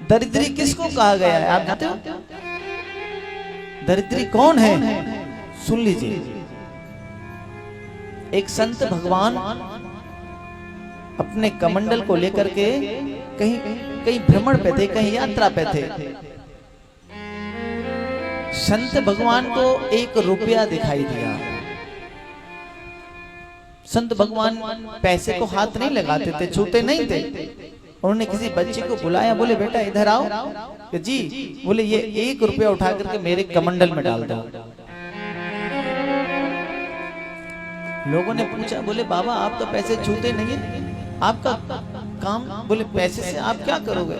दरिद्री किसको कहा गया है आप जानते हो? दरिद्री कौन है? सुन लीजिए। एक संत भगवान अपने कमंडल को लेकर के कहीं कहीं भ्रमण पे थे, कहीं यात्रा पे थे। संत भगवान को 1 रुपया दिखाई दिया। संत भगवान पैसे को हाथ नहीं लगाते थे, छूते नहीं थे। उन्होंने किसी बच्चे को बुलाया, बोले बेटा इधर आओ। कि जी। बोले ये 1 रुपया उठा करके मेरे कमंडल में डाल दो। लोगों ने पूछा, बोले बाबा आप तो पैसे छूते नहीं है, आपका काम, बोले पैसे से आप क्या करोगे?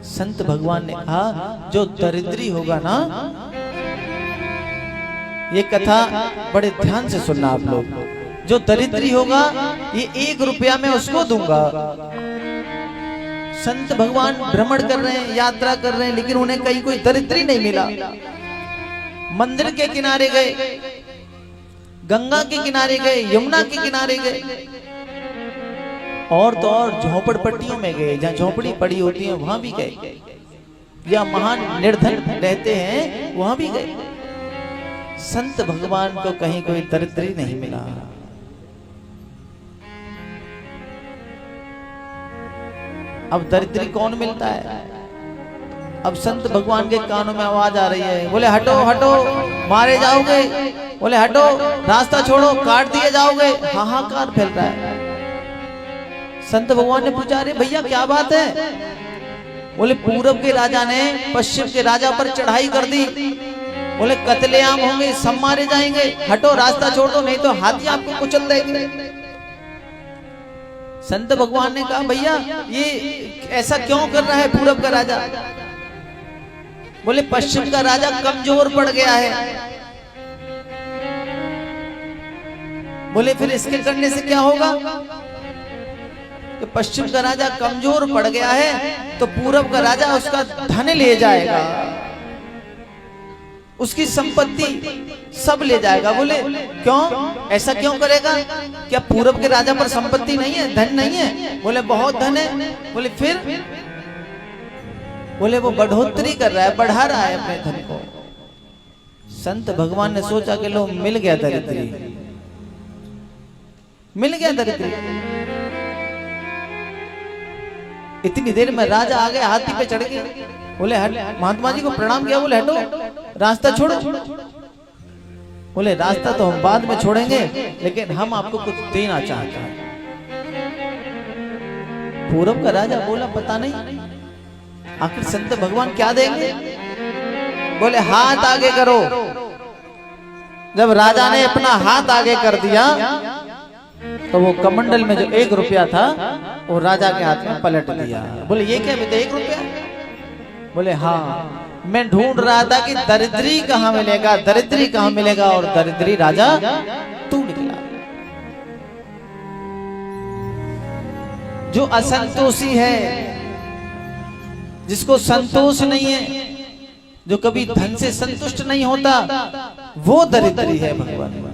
संत भगवान ने कहा जो दरिद्री होगा ना, ये कथा बड़े ध्यान से सुनना आप लोग, जो दरिद्री होगा ये 1 रुपया मैं उसको दूंगा। संत भगवान भ्रमण कर रहे हैं, यात्रा कर रहे हैं, लेकिन उन्हें कहीं कोई दरिद्री नहीं मिला। मंदिर के किनारे गए, गंगा के किनारे गए, यमुना के किनारे गए, और तो और झोपड़पट्टियों में गए, जहाँ झोपड़ी पड़ी होती है वहां भी गए, या महान निर्धन रहते हैं वहां भी गए। संत भगवान को कहीं कोई दरिद्री नहीं मिला। अब दरिद्री कौन मिलता है? अब संत भगवान के कानों में आवाज आ रही है, बोले हटो हटो मारे जाओगे, बोले हटो रास्ता छोड़ो काट दिए जाओगे। हाहाकार फैल रहा है। संत भगवान ने पूछा, अरे भैया क्या बात है? बोले पूरब के राजा ने पश्चिम के राजा पर चढ़ाई कर दी, बोले कत्लेआम होंगे, सब मारे जाएंगे, हटो रास्ता छोड़ दो नहीं तो हाथी आपको कुचल देंगे। संत भगवान ने कहा, भैया ये ऐसा क्यों कर रहा है पूरब का राजा? बोले पश्चिम का राजा कमजोर पड़ गया है। बोले फिर इसके करने से क्या होगा? कि पश्चिम का राजा कमजोर पड़ गया है तो पूरब का राजा उसका धन ले जाएगा, उसकी संपत्ति सब ले जाएगा। बोले क्यों, ऐसा क्यों करेगा? क्या पूरब के राजा पर संपत्ति नहीं है, धन नहीं है? बोले बहुत धन है। बोले फिर? बोले वो बढ़ोतरी कर रहा है, बढ़ा रहा है अपने धन को। संत भगवान ने सोचा कि लो मिल गया दरिद्री, मिल गया दरिद्री। इतनी देर में राजा आ गए, हाथी पे चढ़ गए। बोले हट, महात्मा जी को प्रणाम किया, बोले हटो रास्ता छोड़ो। बोले रास्ता तो हम बाद में छोड़ेंगे, लेकिन हम आपको कुछ देना चाहते हैं। पूरब का राजा बोला पता नहीं आखिर संत भगवान क्या देंगे। बोले हाथ आगे करो। जब राजा ने अपना हाथ आगे कर दिया तो वो कमंडल में जो 1 रुपया था वो राजा के हाथ में पलट दिया। बोले ये क्या बेटा 1 रुपया? बोले हाँ, मैं ढूंढ रहा था कि दरिद्री कहाँ मिलेगा, दरिद्री कहाँ मिलेगा, और दरिद्री राजा तू निकला। जो असंतोषी है, जिसको संतोष नहीं है, जो कभी धन से संतुष्ट नहीं होता, वो दरिद्री है भगवान।